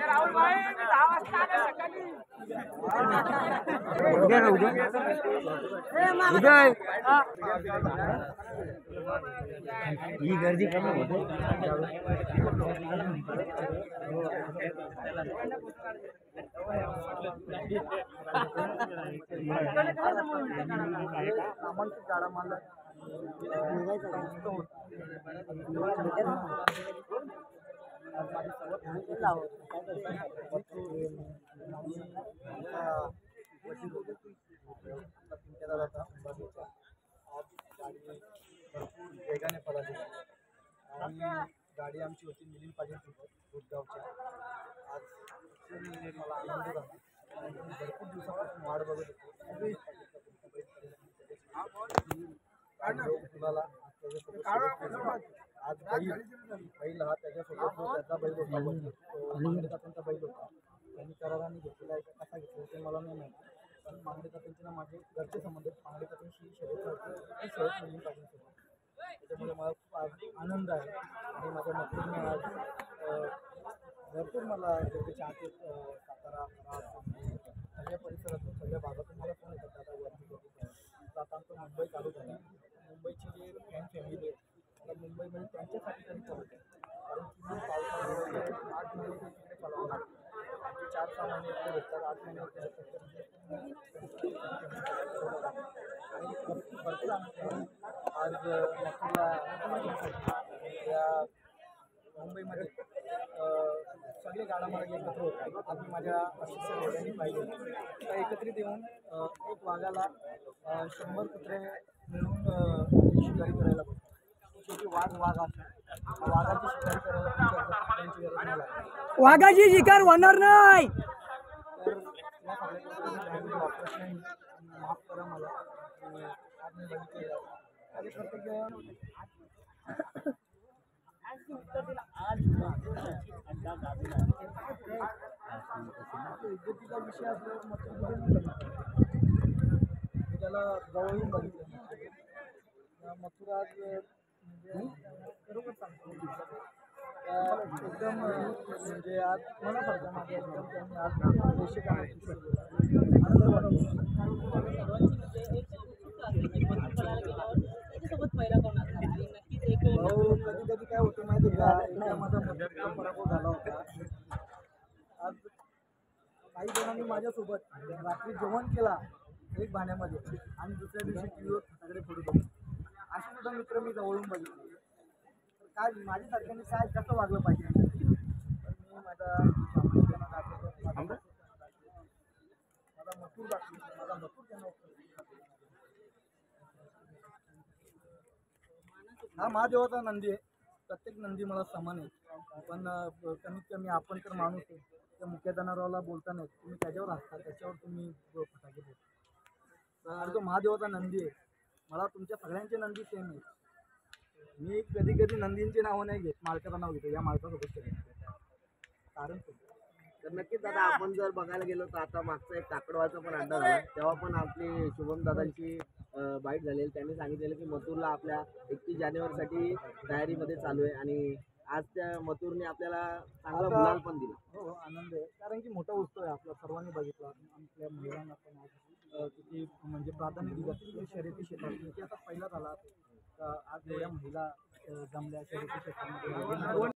राहुल भाई 10 वाजता आले सकाळी उदय ही गर्दी कमी होते गाडा मारला वेगाने पळाली आणि गाडी आमची होती मिलिंद पाटील गुडगावच्या. आज मला आनंद झाला. भरपूर दिवसापासून वाट बघत होतो. आज बैल हा त्याच्यासोबत त्याचा बैल होता, त्यांचा बैल होता. त्यांनी कराराने घेतलेला आहे का कसा घेतला ते मला नाही माहिती, पण मांगडे त्यांचे ना माझे घरचे संबंध मांगडे त्यांची शर्यत मिलिंद पाटीलसोबत. त्याच्यामुळे मला खूप आज आनंद आहे आणि माझ्या मैत्रिणी आज भरपूर मला चाहते. सातारा सगळ्या परिसरातून सगळ्या भागातून मला फोन येतात दादा वरती आता आमचं मुंबई चालू झालं. मुंबईची जे फॅन फॅमिली आहे मला मुंबईमध्ये त्यांच्यासाठी तरी चालवते, कारण की पावसाळ्यामध्ये 8 महिने तिकडे चालवावं लागतं. 4-6 महिने इकडे भेटतात, 8 महिने इकडे आणि भरपूर आज या मुंबईमध्ये सगळे गाडामार्ग एकत्र होतात. आम्ही माझ्या असिस्टंट वडिलांनी पाहिजे तर एकत्रित येऊन एक वाघाला 100 कुत्रे मिळून शिकारी करायला पाहिजे. शेवटी वाघ असतो, वाघाची शिकारी करायला त्यांची गरज नाही लागत. वाघाची शिकार होणार नाही. तर या सगळ्या ऑपरेशन माफ करा मला. आज मी बघितलेलं विद्युतीचा विषय असल्यावर मग त्याला जवळून बघितलं. मथुरा आज म्हणजे बरोबर सांगतो एकदम म्हणजे आज मनासारखं माझ्या एकदम त्यांनी आज देशी कधी कधी काय होतं माहिती आहे का, एकदा माझा मथुराचा पराभव झाला होता. आज काही जणांनी माझ्यासोबत रात्री जेवण केला एक भाण्यामध्ये आणि दुसऱ्या दिवशी टीव्हीवर फटाकडे फोडत होते. असे सुद्धा मित्र मी जवळून बघितले. तर काय माझ्यासारख्याने काय कसं वागलं पाहिजे. तर मी माझा मथुर दाखवतो, माझा मथुर त्यांना हा महादेवाचा नंदी आहे. प्रत्येक नंदी मला समान आहे, पण कमीत कमी आपण तर माणूस आहे. त्या मुख्य जनावराला बोलता नाही, तुम्ही त्याच्यावर असता, त्याच्यावर तुम्ही फटाके बोलता. आणि तो महादेवाचा नंदी आहे. मला तुमच्या सगळ्यांचे नंदी सेम आहे. मी कधी कधी नंदींची नावं नाही घेत, मालकाचं नाव घेतो. या मालकासोबत कारण तर नक्कीच दादा, आपण जर बघायला गेलो तर आता मागचा एक काकडवाचा पण अड्डा झाला, तेव्हा पण आपली शुभम दादांची बाईट झालेली. त्यांनी सांगितलेलं की मथुरला आपल्या 31 जानेवारीसाठी तयारीमध्ये चालू आहे आणि आज त्या मथुरने आपल्याला चांगला गुलाल पण दिला. हो आनंद आहे, कारण की मोठा उत्सव आहे आपला. सर्वांनी बघितला आपल्या महिलांना पण आज किती म्हणजे प्राधान्य दिलं शर्यती क्षेत्रात. इतिहासात पहिला झाला आज एवढ्या महिला जमल्या शर्यती क्षेत्रामध्ये.